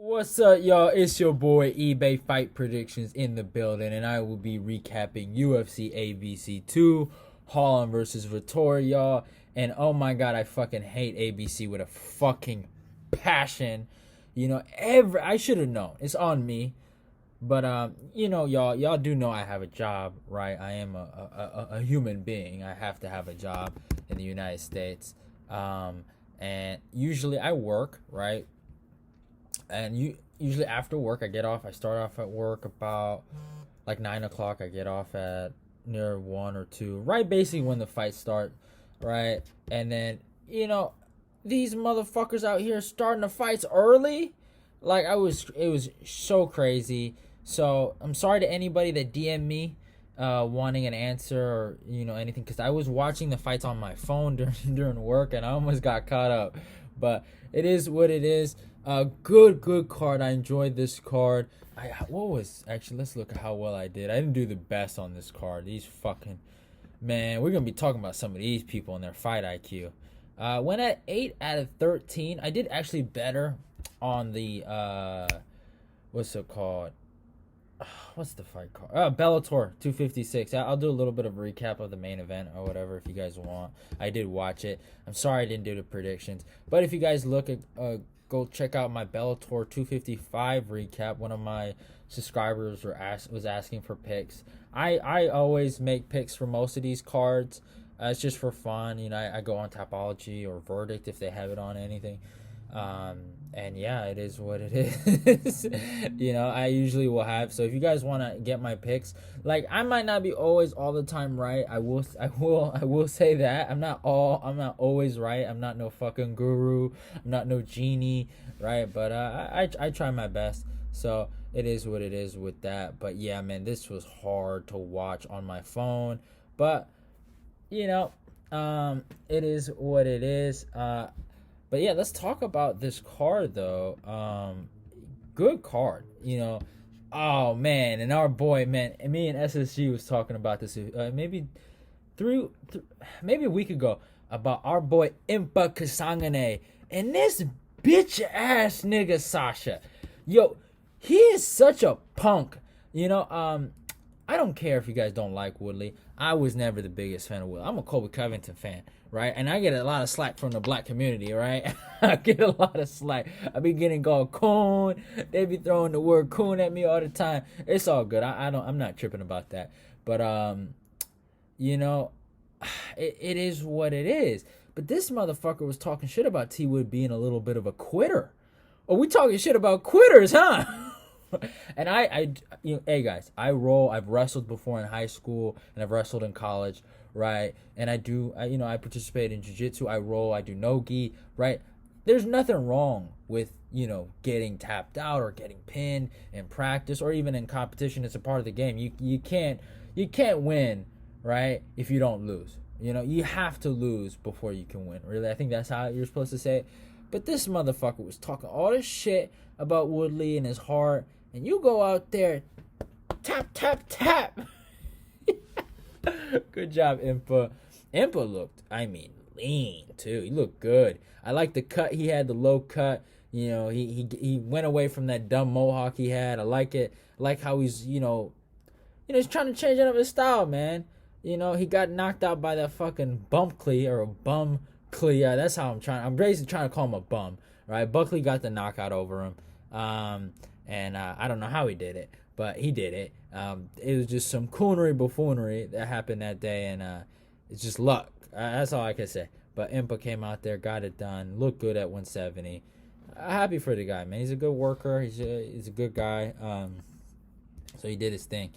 What's up, y'all? It's your boy eBay Fight Predictions in the building, and I will be recapping UFC ABC 2, Holland versus Vettori, y'all. And oh my god, I fucking hate ABC with a fucking passion. I should have known. It's on me. But y'all do know I have a job, right? I am a human being. I have to have a job in the United States. And usually I work, right? And usually after work I get off. I start off at work about like 9 o'clock. I get off at near 1 or 2, right? Basically when the fights start, right? And then these motherfuckers out here starting the fights early. Like it was so crazy. So I'm sorry to anybody that DM me wanting an answer or anything, because I was watching the fights on my phone during work and I almost got caught up. But it is what it is. Good card. I enjoyed this card. Let's look at how well I did. I didn't do the best on this card. These fucking man, we're gonna be talking about some of these people and their fight IQ. Went at 8 out of 13. I did actually better on the what's it called? What's the fight card? Bellator 256. I'll do a little bit of a recap of the main event or whatever if you guys want. I did watch it. I'm sorry I didn't do the predictions, but if you guys look at go check out my Bellator 255 recap. One of my subscribers was asking for picks. I always make picks for most of these cards. It's just for fun. I go on Tapology or Verdict if they have it on anything. And yeah, it is what it is. I usually will have. So if you guys want to get my picks, like I might not be always all the time right. I will say that I'm not always right. I'm not no fucking guru. I'm not no genie, right? But I try my best. So it is what it is with that. But yeah, man, this was hard to watch on my phone. But it is what it is. But yeah, let's talk about this card though. Good card, Oh man, and our boy, man, and me and SSG was talking about this maybe maybe a week ago about our boy Impa Kasangane and this bitch ass nigga Sasha. Yo, he is such a punk. I don't care if you guys don't like Woodley. I was never the biggest fan of Woodley. I'm a Colby Covington fan, right? And I get a lot of slack from the black community, right? I get a lot of slack. I be getting called coon. They be throwing the word coon at me all the time. It's all good. I'm not tripping about that. But it is what it is. But this motherfucker was talking shit about T Wood being a little bit of a quitter. Oh, we talking shit about quitters, huh? And hey guys, I've wrestled before in high school and I've wrestled in college, right? And I participate in jiu-jitsu, I roll, I do no-gi, right? There's nothing wrong with, getting tapped out or getting pinned in practice or even in competition. It's a part of the game. You can't win, right, if you don't lose. You have to lose before you can win. Really, I think that's how you're supposed to say it. But this motherfucker was talking all this shit about Woodley and his heart, and you go out there, tap, tap, tap. Good job, Impa. Impa looked, lean, too. He looked good. I like the cut he had, the low cut. He went away from that dumb mohawk he had. I like it. I like how he's, he's trying to change up his style, man. He got knocked out by that fucking Buckley or a bum Buckley, yeah, that's how I'm basically trying to call him a bum, right? Buckley got the knockout over him, and I don't know how he did it, but he did it. It was just some coonery buffoonery that happened that day, and it's just luck. That's all I can say. But Impa came out there, got it done, looked good at 170. Happy for the guy, man. He's a good worker. He's a good guy. So he did his thing.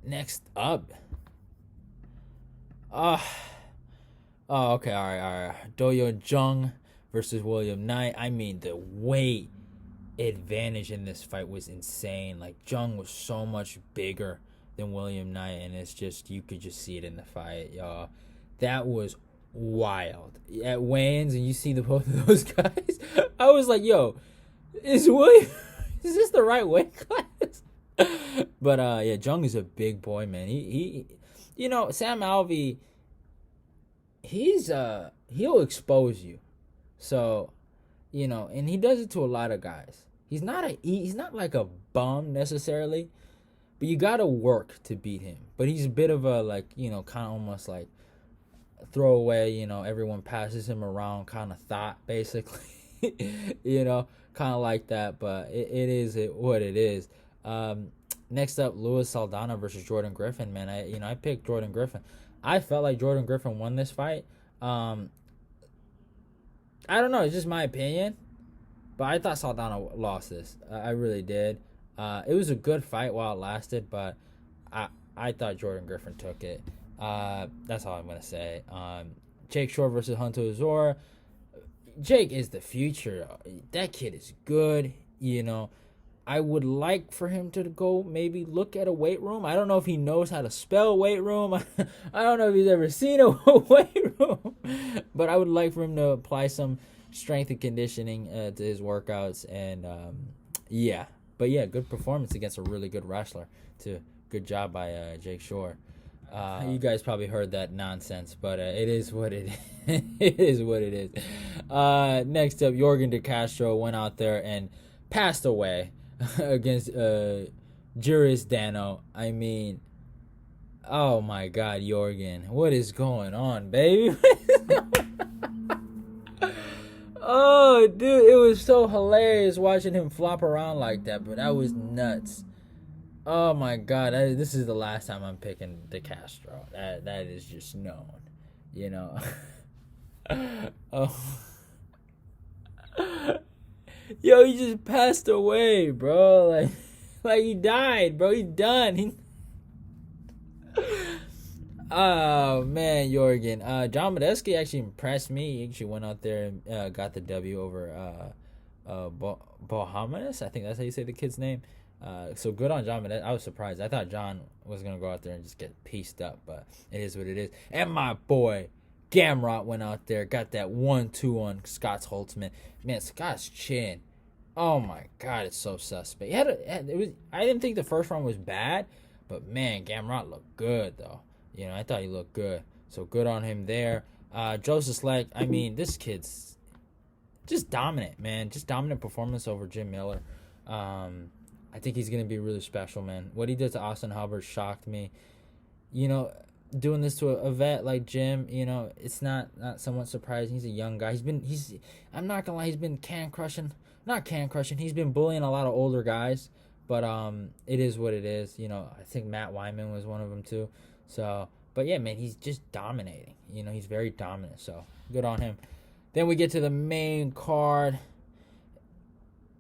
Next up. Okay, all right. Doyo Jung versus William Knight. The weight advantage in this fight was insane. Like, Jung was so much bigger than William Knight, and it's just, you could just see it in the fight, y'all. That was wild. At weigh-ins, and you see the both of those guys, I was like, yo, is this the right weight class? But, yeah, Jung is a big boy, man. He Sam Alvey, he'll expose you. So, and he does it to a lot of guys. He's not like a bum necessarily, but you gotta work to beat him. But he's a bit of a kind of almost like throwaway. Everyone passes him around kind of thought basically. Kind of like that. But it is what it is. Next up, Luis Saldana versus Jordan Griffin. Man, I picked Jordan Griffin. I felt like Jordan Griffin won this fight. I don't know. It's just my opinion. But I thought Saldana lost this. I really did. It was a good fight while it lasted, but I thought Jordan Griffin took it. That's all I'm going to say. Jake Shore versus Hunter Uzora. Jake is the future. That kid is good. I would like for him to go maybe look at a weight room. I don't know if he knows how to spell weight room. I don't know if he's ever seen a weight room. But I would like for him to apply some strength and conditioning to his workouts. And, yeah. But, yeah, good performance against a really good wrestler, too. Good job by Jake Shore. You guys probably heard that nonsense, but it is what it is. It is what it is. Next up, Yorgan De Castro went out there and passed away against Juris Dano. I mean, oh my God, Yorgan, what is going on, baby? Oh, dude, it was so hilarious watching him flop around like that, but that was nuts. Oh my God, this is the last time I'm picking De Castro. That is just known, Oh. Yo, he just passed away, bro. Like he died, bro. He's done. Oh man, Yorgan. John Medeski actually impressed me. He actually went out there and got the W over Bohamanis. I think that's how you say the kid's name. So good on John Medeski. I was surprised. I thought John was gonna go out there and just get pieced up, but it is what it is. And my boy Gamrot went out there, got that 1-2 on Scott's Holtzman. Man, Scott's chin. Oh my God, it's so suspect. I didn't think the first round was bad, but man, Gamrot looked good though. I thought he looked good. So good on him there. Joseph Slack, I mean, this kid's just dominant, man. Just dominant performance over Jim Miller. I think he's going to be really special, man. What he did to Austin Hubbard shocked me. Doing this to a vet like Jim, it's not somewhat surprising. He's a young guy. I'm not going to lie, he's been he's been bullying a lot of older guys, but it is what it is. I think Matt Wyman was one of them too. So, but yeah, man, he's just dominating. He's very dominant. So, good on him. Then we get to the main card.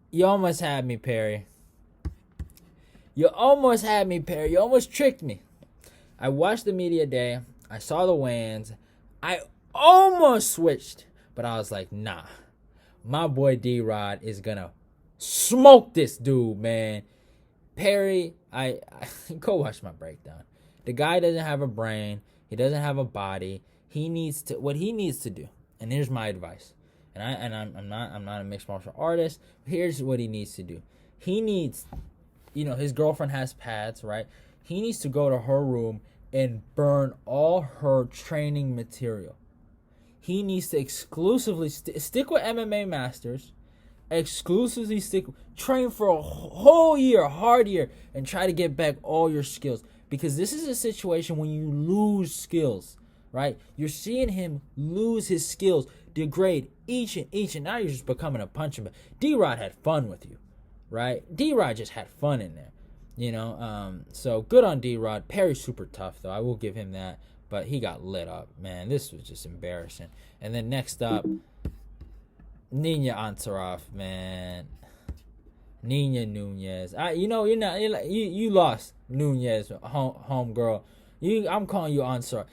You almost had me, Perry. You almost tricked me. I watched the media day. I saw the weigh-ins. I almost switched, but I was like, nah. My boy D-Rod is going to smoke this dude, man. Perry, I go watch my breakdown. The guy doesn't have a brain. He doesn't have a body. What he needs to do, and here's my advice. I'm not a mixed martial artist. Here's what he needs to do. He needs, his girlfriend has pads, right? He needs to go to her room and burn all her training material. He needs to exclusively stick with MMA Masters, train for a whole year, a hard year, and try to get back all your skills. Because this is a situation when you lose skills, right? You're seeing him lose his skills, degrade each and now you're just becoming a punching bag. D-Rod had fun with you, right? D-Rod just had fun in there, so good on D-Rod. Perry's super tough, though. I will give him that, but he got lit up, man. This was just embarrassing. And then next up, Nina Ansaroff, man. Nina Nunez. You lost Nunez, home girl. I'm calling you Ansaroff.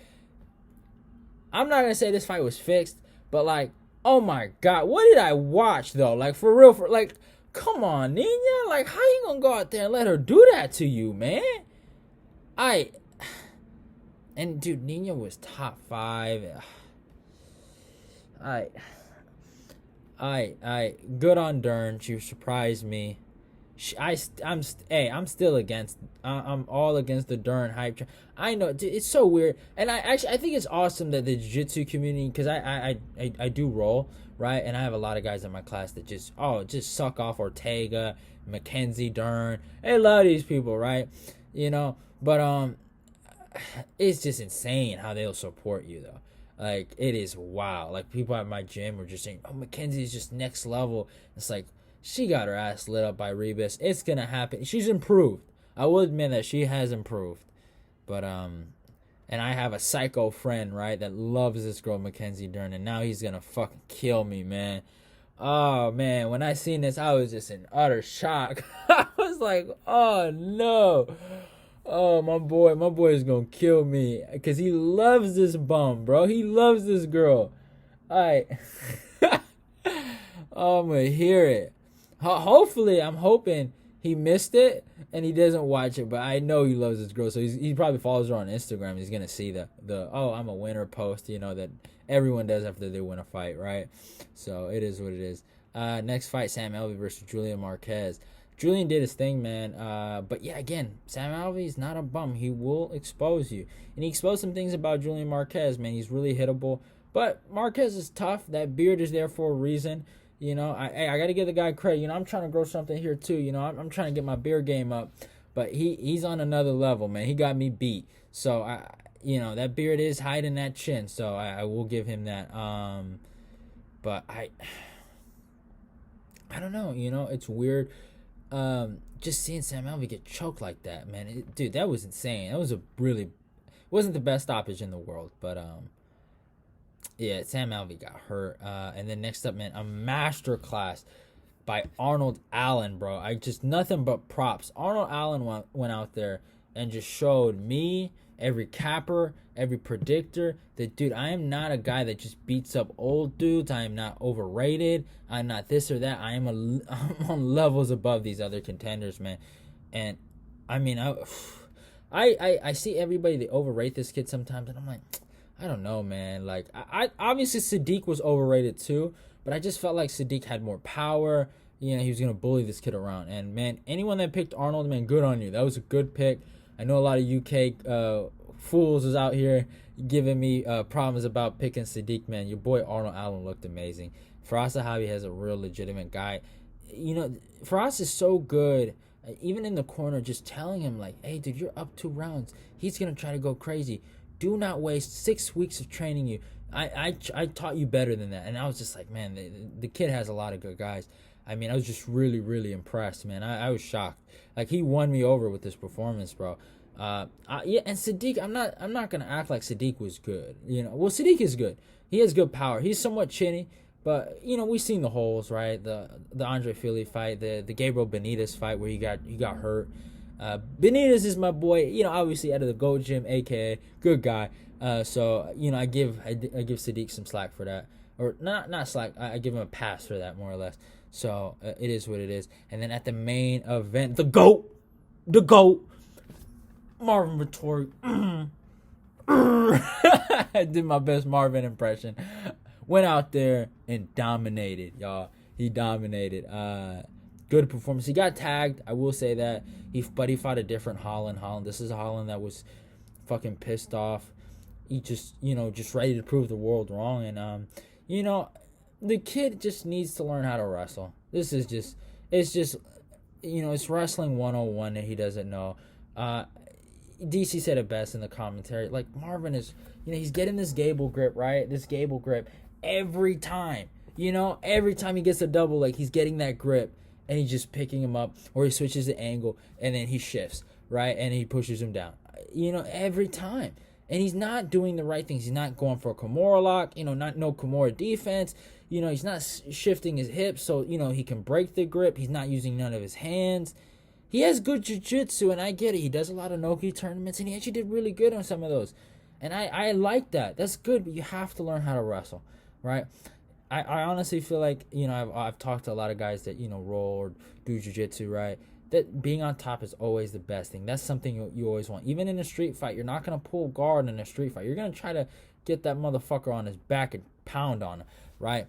I'm not gonna say this fight was fixed, but oh my God, what did I watch though? For real, come on, Nina. How you gonna go out there and let her do that to you, man? And dude, Nina was top 5. Good on Dern. She surprised me. I'm still against. I'm all against the Dern hype. I know it's so weird, and I think it's awesome that the jiu-jitsu community, because I do roll, right, and I have a lot of guys in my class that just suck off Ortega, Mackenzie Dern. I love these people, right? But it's just insane how they'll support you though. Like, it is wow. Like, people at my gym were just saying, "Oh, Mackenzie's just next level." It's like, she got her ass lit up by Rebus. It's gonna happen. She's improved. I will admit that she has improved. But and I have a psycho friend, right, that loves this girl Mackenzie Dern, and now he's gonna fucking kill me, man. Oh man, when I seen this, I was just in utter shock. I was like, oh no. Oh, my boy is gonna kill me, because he loves this bum, bro. He loves this girl. Alright. Oh, I'm gonna hear it. Hopefully, I'm hoping he missed it and he doesn't watch it, but I know he loves this girl, so he probably follows her on Instagram. He's gonna see the "oh, I'm a winner" post, that everyone does after they win a fight, right? So it is what it is. Next fight, Sam Alvey versus Julian Marquez. Julian did his thing, man. But yeah, again, Sam Alvey is not a bum. He will expose you. And he exposed some things about Julian Marquez, man. He's really hittable. But Marquez is tough. That beard is there for a reason. I got to give the guy credit. I'm trying to grow something here too. I'm trying to get my beard game up. But he's on another level, man. He got me beat. So, that beard is hiding that chin. So, I will give him that. But I don't know. It's weird. Just seeing Sam Alvey get choked like that, man. Dude, that was insane. That was wasn't the best stoppage in the world, but yeah, Sam Alvey got hurt. And then next up, man, a masterclass by Arnold Allen, bro. I just nothing but props. Arnold Allen went out there and just showed me, every capper, every predictor, that, dude, I am not a guy that just beats up old dudes. I am not overrated. I'm not this or that. I'm on levels above these other contenders, man. And I mean, I see everybody, they overrate this kid sometimes, and I'm like, I don't know, man. Like, I obviously Sadiq was overrated too, but I just felt like Sadiq had more power. He was gonna bully this kid around. And man, anyone that picked Arnold, man, good on you. That was a good pick. I know a lot of UK fools is out here giving me problems about picking Sadiq, man. Your boy Arnold Allen looked amazing. Firas Zahabi has a real legitimate guy. Firas is so good, even in the corner, just telling him, like, hey, dude, you're up 2 rounds. He's going to try to go crazy. Do not waste 6 weeks of training you. I taught you better than that. And I was just like, man, the kid has a lot of good guys. I mean, I was just really, really impressed, man. I was shocked. Like, he won me over with this performance, bro. Yeah, and Sadiq, I'm not gonna act like Sadiq was good. Well, Sadiq is good. He has good power. He's somewhat chinny, but we've seen the holes, right? The Andre Fili fight, the Gabriel Benitez fight where he got hurt. Benitez is my boy. Obviously out of the Gold Gym, aka good guy. So I give Sadiq some slack for that, or not slack. I give him a pass for that, more or less. So it is what it is. And then at the main event, the GOAT, Marvin Vettori. I did my best Marvin impression. Went out there and dominated, y'all. He dominated. Good performance. He got tagged. I will say that. But he fought a different Holland. This is a Holland that was fucking pissed off. He just ready to prove the world wrong. And the kid just needs to learn how to wrestle. It's wrestling 101 that he doesn't know. DC said it best in the commentary. Like, Marvin is, he's getting this Gable grip, right? This Gable grip every time. Every time he gets a double leg, he's getting that grip, and he's just picking him up, or he switches the angle, and then he shifts, right? And he pushes him down. Every time. And he's not doing the right things. He's not going for a Kimura lock, no Kimura defense. He's not shifting his hips so, he can break the grip. He's not using none of his hands. He has good jiu-jitsu, and I get it. He does a lot of Nogi tournaments, and he actually did really good on some of those. And I like that. That's good, but you have to learn how to wrestle, right? I honestly feel like, I've talked to a lot of guys that, roll or do jiu-jitsu, right? That being on top is always the best thing. That's something you always want. Even in a street fight, you're not going to pull guard in a street fight. You're going to try to get that motherfucker on his back and pound on him, right?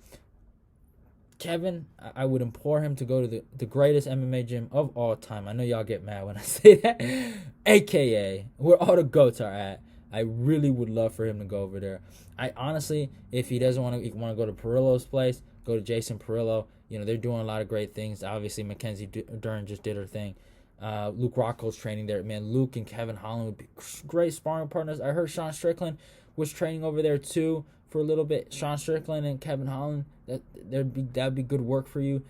Kevin, I would implore him to go to the greatest MMA gym of all time. I know y'all get mad when I say that. AKA, where all the GOATs are at. I really would love for him to go over there. I honestly, if he doesn't want to go to Perillo's place, go to Jason Perillo. You know, they're doing a lot of great things. Obviously, Mackenzie Dern just did her thing. Luke Rocco's training there. Man, Luke and Kevin Holland would be great sparring partners. I heard Sean Strickland was training over there too for a little bit. Sean Strickland and Kevin Holland, that'd be good work for you.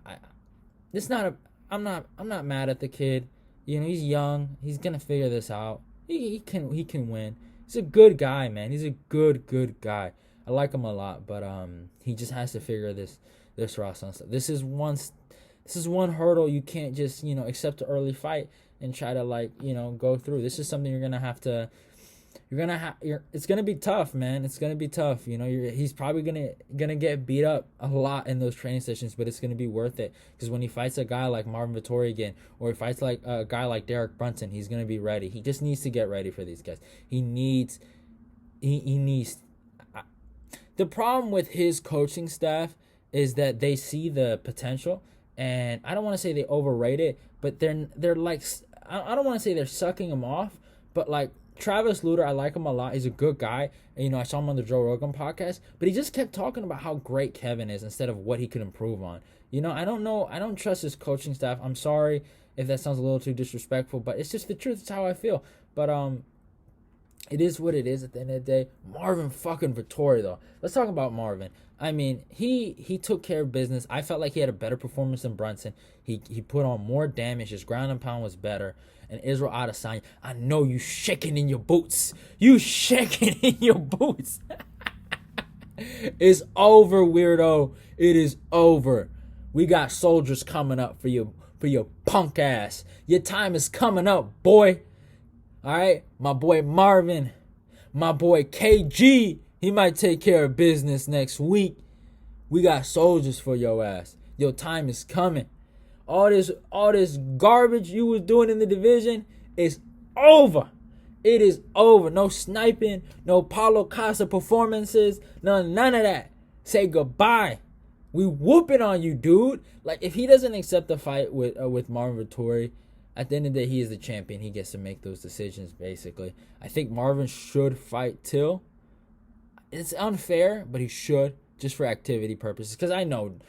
I'm not mad at the kid. You know, he's young. He's gonna figure this out. He can win. He's a good guy, man. He's a good guy. I like him a lot, but he just has to figure this wrestling stuff. This is one hurdle you can't just, you know, accept an early fight and try to, like, you know, go through. This is something you're gonna have to. It's gonna be tough, man. It's gonna be tough. You know, he's probably gonna get beat up a lot in those training sessions, but it's gonna be worth it because when he fights a guy like Marvin Vettori again, or he fights like a guy like Derek Brunson, he's gonna be ready. He just needs to get ready for these guys. He needs. The problem with his coaching staff is that they see the potential, and I don't want to say they overrate it, but they're like, I don't want to say they're sucking him off, but like. Travis Lutter, I like him a lot. He's a good guy. And, you know, I saw him on the Joe Rogan podcast, but he just kept talking about how great Kevin is instead of what he could improve on. You know, I don't know. I don't trust his coaching staff. I'm sorry if that sounds a little too disrespectful, but it's just the truth. It's how I feel. But it is what it is at the end of the day. Marvin fucking Vettori, though. Let's talk about Marvin. I mean, he took care of business. I felt like he had a better performance than Brunson. He put on more damage. His ground and pound was better. And Israel Adesanya, I know you shaking in your boots. You shaking in your boots. It's over, weirdo. It is over. We got soldiers coming up for your punk ass. Your time is coming up, boy. All right? My boy Marvin. My boy KG. He might take care of business next week. We got soldiers for your ass. Your time is coming. All this garbage you was doing in the division is over. It is over. No sniping, no Paulo Costa performances, none of that. Say goodbye. We whooping on you, dude. Like, if he doesn't accept the fight with Marvin Vettori, at the end of the day, he is the champion. He gets to make those decisions, basically. I think Marvin should fight Till. It's unfair, but he should, just for activity purposes. Because I know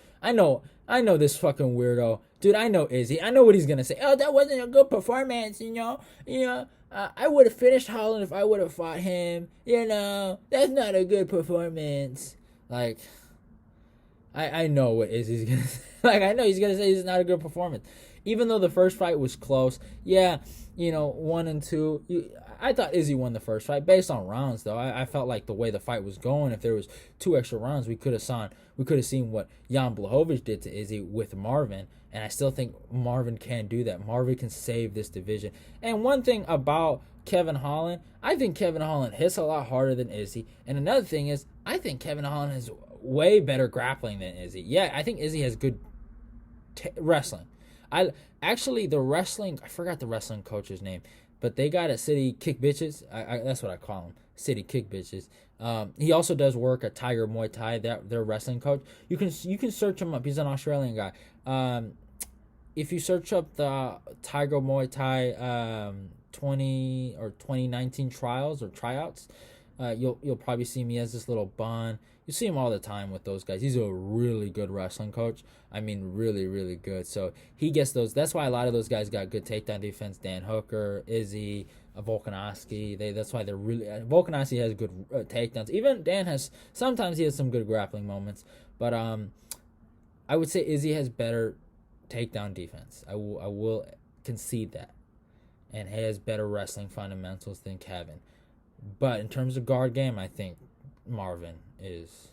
this fucking weirdo. Dude, I know Izzy. I know what he's going to say. Oh, that wasn't a good performance, you know. I would have finished Holland if I would have fought him. You know, that's not a good performance. Like, I know what Izzy's going to say. Like, I know he's going to say it's not a good performance. Even though the first fight was close. Yeah, you know, 1 and 2. I thought Izzy won the first fight based on rounds, though. I felt like the way the fight was going, if there was 2 extra rounds, we could have seen what Jan Blachowicz did to Izzy with Marvin, and I still think Marvin can do that. Marvin can save this division. And one thing about Kevin Holland, I think Kevin Holland hits a lot harder than Izzy. And another thing is, I think Kevin Holland has way better grappling than Izzy. Yeah, I think Izzy has good wrestling. I forgot the wrestling coach's name. But they got a City Kick Bitches. That's what I call them. City Kick Bitches. He also does work at Tiger Muay Thai. Their wrestling coach. You can search him up. He's an Australian guy. If you search up the Tiger Muay Thai 2019 trials or tryouts, you'll probably see him. He has this little bun. You see him all the time with those guys. He's a really good wrestling coach. I mean, really, really good. So he gets those. That's why a lot of those guys got good takedown defense. Dan Hooker, Izzy, Volkanovski. That's why they're really. Volkanovski has good takedowns. Even Dan sometimes he has some good grappling moments. But I would say Izzy has better takedown defense. I will concede that, and he has better wrestling fundamentals than Kevin. But in terms of guard game, I think Marvin is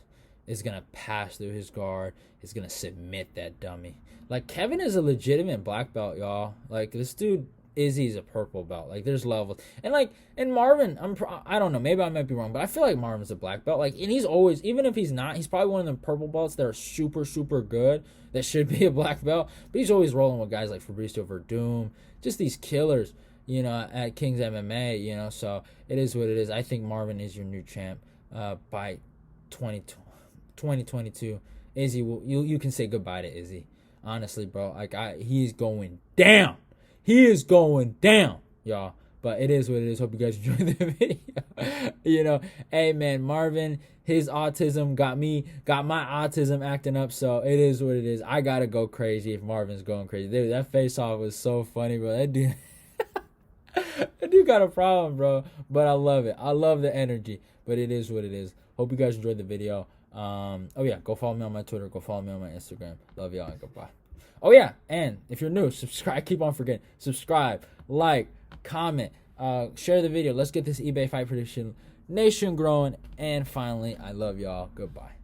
gonna pass through his guard. Is gonna submit that dummy. Like, Kevin is a legitimate black belt, y'all. Like, this dude Izzy's a purple belt. Like, there's levels. And Marvin, I don't know, maybe I might be wrong, but I feel like Marvin's a black belt. Like, and he's always, even if he's not, he's probably one of the purple belts that are super, super good that should be a black belt. But he's always rolling with guys like Fabricio Verdum, just these killers, you know, at King's MMA, you know. So it is what it is. I think Marvin is your new champ by 2022 Izzy you can say goodbye to Izzy. Honestly, bro, like he's going down. He is going down, y'all. But it is what it is. Hope you guys enjoyed the video. You know, hey man, Marvin, his autism got my autism acting up. So it is what it is. I gotta go crazy if Marvin's going crazy. Dude, that face off was so funny, bro. That dude, that dude got a problem, bro. But I love it. I love the energy. But it is what it is. Hope you guys enjoyed the video. Oh yeah, go follow me on my Twitter. Go follow me on my Instagram. Love y'all and goodbye. Oh yeah, and if you're new, subscribe. I keep on forgetting. Subscribe, like, comment, share the video. Let's get this eBay fight prediction nation growing. And finally, I love y'all. Goodbye.